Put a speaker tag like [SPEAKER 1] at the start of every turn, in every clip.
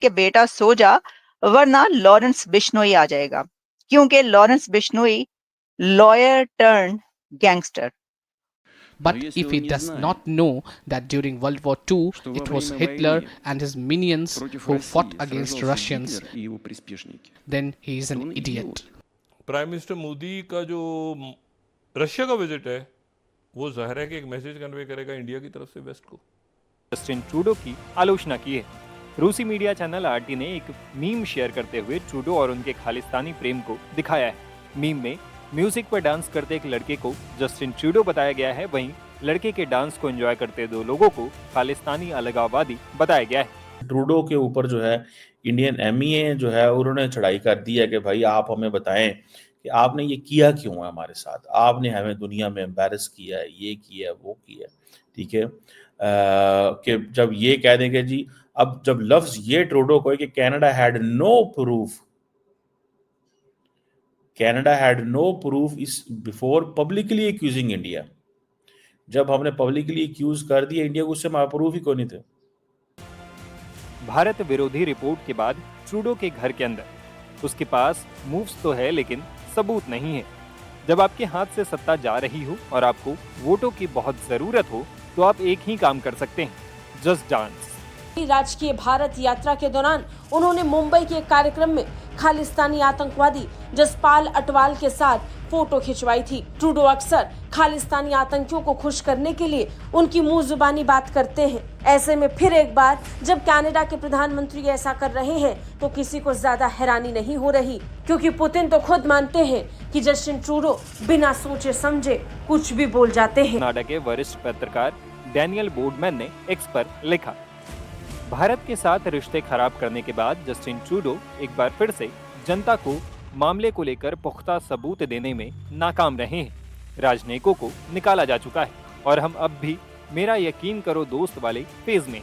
[SPEAKER 1] कि बेटा सो जा, वरना लॉरेंस बिश्नोई आ जाएगा, क्योंकि Lawrence Bishnoi lawyer turn gangster.
[SPEAKER 2] Но
[SPEAKER 3] But
[SPEAKER 2] если
[SPEAKER 3] if he
[SPEAKER 2] он не
[SPEAKER 3] does
[SPEAKER 2] знает,
[SPEAKER 3] not know that during World War II
[SPEAKER 2] что во
[SPEAKER 3] it was
[SPEAKER 2] время
[SPEAKER 3] Hitler
[SPEAKER 2] войны
[SPEAKER 3] and his minions
[SPEAKER 2] против
[SPEAKER 3] who fought
[SPEAKER 2] России
[SPEAKER 3] against
[SPEAKER 2] сражался
[SPEAKER 3] Russians,
[SPEAKER 2] Гитлер и его приспешники,
[SPEAKER 3] then he is
[SPEAKER 2] то
[SPEAKER 3] an
[SPEAKER 2] он
[SPEAKER 3] idiot.
[SPEAKER 2] идиот.
[SPEAKER 4] Prime minister Modi का जो Russia का visit है, वो जाहिर है कि एक message convey करेगा इंडिया की तरफ से वेस्ट को।
[SPEAKER 5] जस्टिन ट्रूडो की आलोचना की है। रूसी मीडिया चैनल आरटी ने एक मीम शेयर करते हुए ट्रूडो और उनके खालिस्तानी प्रेम को दिखाया है। मीम में म्यूजिक पर डांस करते एक लड़के को जस्टिन ट्रूडो बताया गया है, वहीं लड़के के डांस को एंजॉय करते दो लोगों को खालिस्तानी अलगाववादी बताया गया है।
[SPEAKER 6] ट्रूडो के ऊपर जो है इंडियन एमईए जो है उन्होंने चढ़ाई कर दी है कि भाई आप हमें बताएं कि आपने ये किया क्यों है हमारे साथ, आपने हमें दुनिया में एम्बैरस किया है, ये किया है, वो किया है। ठीक है, कि जब ये कह देंगे जी, अब जब लफ्ज ये ट्रूडो को है कि Canada had no proof, Canada had no proof is before publicly accusing India, जब हमने पब्लिकली एक्यूज कर दिया इंडिया को, उससे हमारा प्रूफ ही कोई नहीं थे।
[SPEAKER 5] भारत विरोधी रिपोर्ट के बाद ट्रूडो के घर के अंदर उसके पास मूव्स तो है लेकिन सबूत नहीं है। जब आपके हाथ से सत्ता जा रही हो और आपको वोटों की बहुत जरूरत हो तो आप एक ही काम कर सकते हैं, जस्ट डांस।
[SPEAKER 7] राजकीय भारत यात्रा के दौरान उन्होंने मुंबई के एक कार्यक्रम में खालिस्तानी आतंकवादी जसपाल अटवाल के साथ फोटो खिंचवाई थी। ट्रूडो अक्सर खालिस्तानी आतंकियों को खुश करने के लिए उनकी मुंह जुबानी बात करते हैं। ऐसे में फिर एक बार जब कनाडा के प्रधानमंत्री ऐसा कर रहे हैं तो किसी को ज्यादा हैरानी नहीं हो रही, क्योंकि पुतिन तो खुद मानते हैं कि जस्टिन ट्रूडो बिना सोचे समझे कुछ भी बोल जाते हैं।
[SPEAKER 5] कनाडा के वरिष्ठ पत्रकार डैनियल बोर्डमैन ने एक्स पर लिखा, भारत के साथ रिश्ते खराब करने के बाद जस्टिन ट्रूडो एक बार फिर से जनता को मामले को लेकर पुख्ता सबूत देने में नाकाम रहे हैं। राजनयिकों को निकाला जा चुका है और हम अब भी मेरा यकीन करो दोस्त वाले फेज में।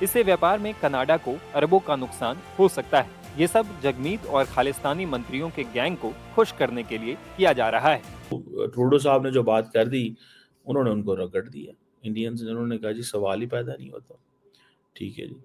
[SPEAKER 5] इससे व्यापार में कनाडा को अरबों का नुकसान हो सकता है। ये सब जगमीत और खालिस्तानी मंत्रियों के गैंग को खुश करने के लिए किया जा रहा है।
[SPEAKER 6] ट्रूडो साहब ने जो बात कर दी, उन्होंने उनको रगड़ दिया इंडियंस ने। उन्होंने कहा जी सवाल ही पैदा नहीं होता, ठीक है जी,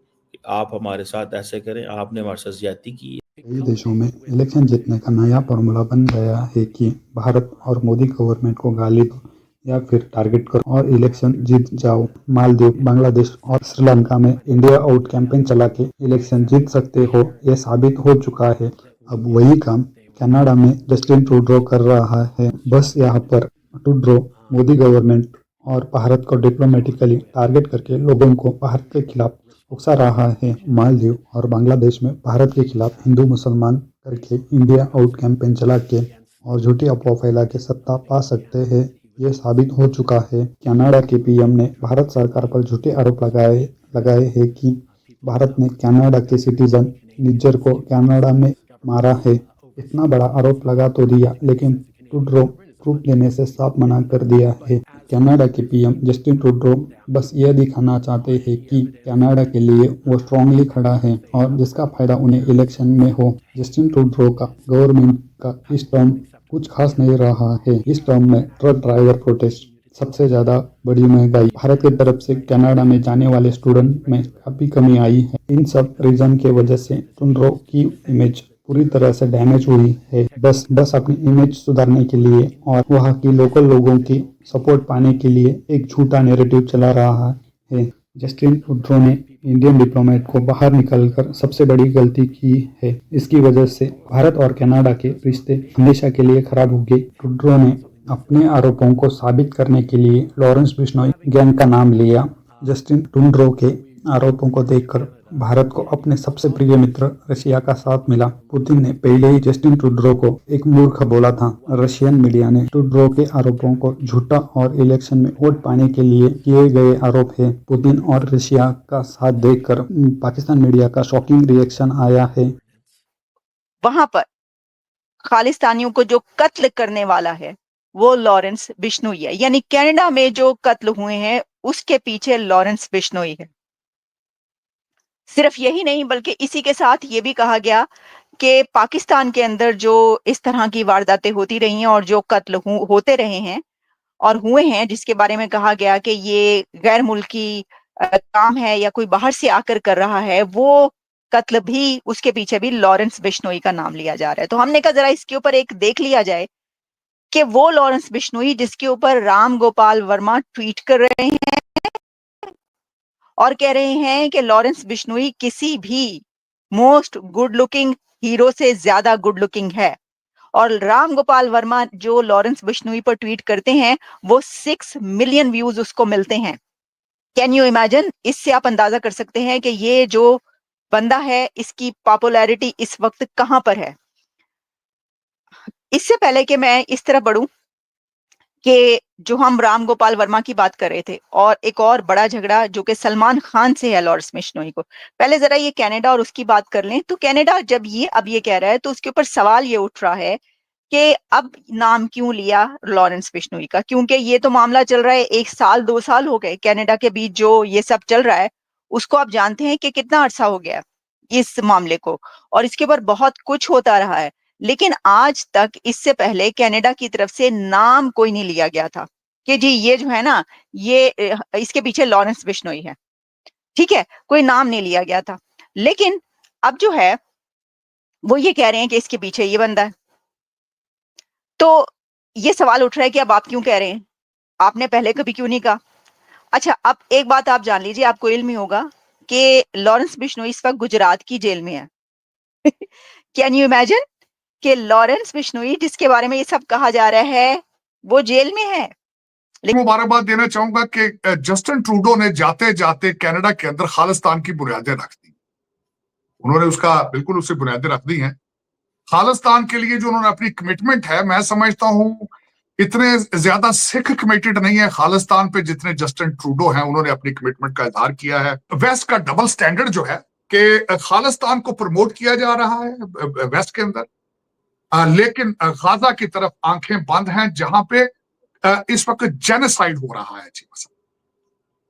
[SPEAKER 6] आप हमारे साथ ऐसे करें, आपने हमारे साथ ज्यादती की है।
[SPEAKER 8] कई देशों में इलेक्शन जीतने का नया फॉर्मूला बन गया है कि भारत और मोदी गवर्नमेंट को गाली दो या फिर टारगेट करो और इलेक्शन जीत जाओ। मालदीव, बांग्लादेश और श्रीलंका में इंडिया आउट कैंपेन चला के इलेक्शन जीत सकते हो, ये साबित हो चुका है। अब वही काम कनाडा में जस्टिन ट्रूडो कर रहा है। बस यहाँ पर ट्रूडो मोदी गवर्नमेंट और भारत को डिप्लोमेटिकली टारगेट करके लोगों को भारत के खिलाफ उकसा रहा है। मालदीव और बांग्लादेश में भारत के खिलाफ हिंदू मुसलमान करके इंडिया आउट कैंपेन चला के और झूठी अफवाह फैला के सत्ता पा सकते हैं, ये साबित हो चुका है। कनाडा के पीएम ने भारत सरकार पर झूठे आरोप लगाए हैं कि भारत ने कनाडा के सिटीजन निज्जर को कनाडा में मारा है। इतना बड़ा आरोप लगा तो दिया, लेकिन ट्रूडो प्रूफ देने से साफ मना कर दिया है। कनाडा के पीएम जस्टिन ट्रूडो बस ये दिखाना चाहते हैं कि कनाडा के लिए वो स्ट्रांगली खड़ा है और जिसका फायदा उन्हें इलेक्शन में हो। जस्टिन ट्रूडो का गवर्नमेंट का इस टर्म कुछ खास नहीं रहा है। इस टर्म में ट्रक ड्राइवर प्रोटेस्ट, सबसे ज्यादा बड़ी महंगाई, भारत की तरफ से कनाडा में जाने वाले स्टूडेंट में काफी कमी आई है। इन सब रीजन के वजह से ट्रूडो की इमेज पूरी तरह से डैमेज हुई है। बस अपनी इमेज सुधारने के लिए और वहाँ की लोकल लोगों की सपोर्ट पाने के लिए एक झूठा नैरेटिव चला रहा है। जस्टिन ट्रूडो ने इंडियन डिप्लोमेट को बाहर निकलकर सबसे बड़ी गलती की है। इसकी वजह से भारत और कनाडा के रिश्ते हमेशा के लिए खराब हो गए। ट्रूडो ने अपने आरोपों को साबित करने के लिए लॉरेंस बिश्नोई गैंग का नाम लिया। जस्टिन ट्रूडो के आरोपों को देखकर भारत को अपने सबसे प्रिय मित्र रशिया का साथ मिला। पुतिन ने पहले ही जस्टिन ट्रूडो को एक मूर्ख बोला था। रशियन मीडिया ने ट्रूडो के आरोपों को झूठा और इलेक्शन में वोट पाने के लिए किए गए आरोप है। पुतिन और रशिया का साथ देखकर पाकिस्तान मीडिया का शॉकिंग रिएक्शन आया है।
[SPEAKER 1] वहां पर खालिस्तानियों को जो कत्ल करने वाला है वो लॉरेंस बिश्नोई है, यानी कनाडा में जो कत्ल हुए हैं उसके पीछे लॉरेंस बिश्नोई है। सिर्फ यही नहीं बल्कि इसी के साथ ये भी कहा गया कि पाकिस्तान के अंदर जो इस तरह की वारदातें होती रही हैं और जो कत्ल होते रहे हैं और हुए हैं, जिसके बारे में कहा गया कि ये गैर मुल्की काम है या कोई बाहर से आकर कर रहा है, वो कत्ल भी, उसके पीछे भी लॉरेंस बिश्नोई का नाम लिया जा रहा है। तो हमने कहा जरा इसके ऊपर एक देख लिया जाए कि वो लॉरेंस बिश्नोई जिसके ऊपर राम गोपाल वर्मा ट्वीट कर रहे हैं और कह रहे हैं कि लॉरेंस बिश्नोई किसी भी मोस्ट गुड लुकिंग हीरो से ज्यादा गुड लुकिंग है, और राम गोपाल वर्मा जो लॉरेंस बिश्नोई पर ट्वीट करते हैं वो 6 मिलियन व्यूज उसको मिलते हैं। Can you imagine? इससे आप अंदाजा कर सकते हैं कि ये जो बंदा है इसकी पॉपुलैरिटी इस वक्त कहां पर है। इससे पहले कि मैं इस तरफ बढ़ूं कि जो हम राम गोपाल वर्मा की बात कर रहे थे, और एक और बड़ा झगड़ा जो कि सलमान खान से है लॉरेंस बिश्नोई को, पहले जरा ये कनाडा और उसकी बात कर लें। तो कनाडा जब ये अब ये कह रहा है तो उसके ऊपर सवाल ये उठ रहा है कि अब नाम क्यों लिया लॉरेंस बिश्नोई का, क्योंकि ये तो मामला चल रहा है 1 साल 2 साल हो गए कनाडा के बीच जो ये सब चल रहा है, उसको आप जानते हैं कि कितना अरसा हो गया इस मामले को, और इसके ऊपर बहुत कुछ होता रहा है, लेकिन आज तक इससे पहले कनाडा की तरफ से नाम कोई नहीं लिया गया था कि जी ये जो है ना ये इसके पीछे लॉरेंस बिश्नोई है। ठीक है, कोई नाम नहीं लिया गया था, लेकिन अब जो है वो ये कह रहे हैं कि इसके पीछे ये बंदा है। तो ये सवाल उठ रहा है कि अब आप क्यों कह रहे हैं, आपने पहले कभी क्यों नहीं कहा? अच्छा, अब एक बात आप जान लीजिए, आपको इल्म ही होगा कि लॉरेंस बिश्नोई इस वक्त गुजरात की जेल में है। कैन यू इमेजिन कि लॉरेंस बिश्नोई जिसके बारे में ये सब कहा जा रहा है वो जेल में है।
[SPEAKER 9] मुबारकबाद देना चाहूंगा कि जस्टिन ट्रूडो ने जाते जाते कनाडा के अंदर खालिस्तान की बुनियादें रख दी। उन्होंने उसका बिल्कुल उससे बुनियादें रख दी हैं। खालिस्तान के लिए जो उन्होंने अपनी कमिटमेंट है, मैं समझता हूं इतने ज्यादा सिख कमिटेड नहीं है खालिस्तान पे जितने जस्टिन ट्रूडो हैं। उन्होंने अपनी कमिटमेंट का इजहार किया है। वेस्ट का डबल स्टैंडर्ड जो है कि खालिस्तान को प्रमोट किया जा रहा है वेस्ट के अंदर, लेकिन गाजा की तरफ आंखें बंद हैं जहां पे इस वक्त जेनोसाइड हो रहा है।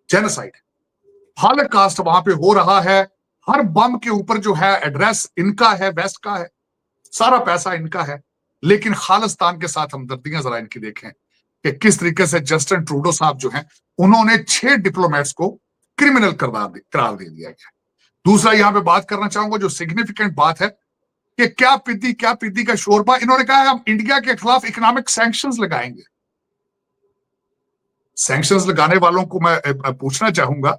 [SPEAKER 9] जेनोसाइड, हॉलोकॉस्ट वहां पे हो रहा है। हर बम के ऊपर जो है एड्रेस इनका है, वेस्ट का है, सारा पैसा इनका है। लेकिन खालिस्तान के साथ हमदर्दियां जरा इनकी देखें कि किस तरीके से जस्टिन ट्रूडो साहब जो हैं उन्होंने 6 डिप्लोमेट्स को क्रिमिनल करार दे दिया गया। दूसरा यहां पे बात करना चाहूंगा जो सिग्निफिकेंट बात है कि क्या पीदी का शोरबा। इन्होंने कहा है हम इंडिया के खिलाफ इकोनॉमिक सैंक्शंस लगाएंगे। सैंक्शंस लगाने वालों को मैं पूछना चाहूंगा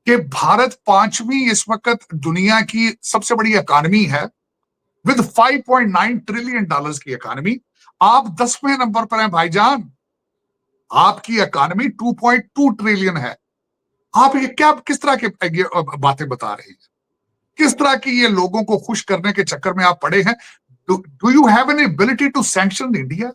[SPEAKER 9] कि भारत 5वीं इस वक्त दुनिया की सबसे बड़ी इकोनॉमी है विद $5.9 ट्रिलियन की इकोनॉमी। आप 10वें नंबर पर हैं भाईजान, आपकी इकोनॉमी 2.2 ट्रिलियन है। आप ये क्या किस तरह के बातें बता रहे हैं, किस तरह की ये लोगों को खुश करने के चक्कर में आप पड़े हैं? Do you have an ability to sanction India?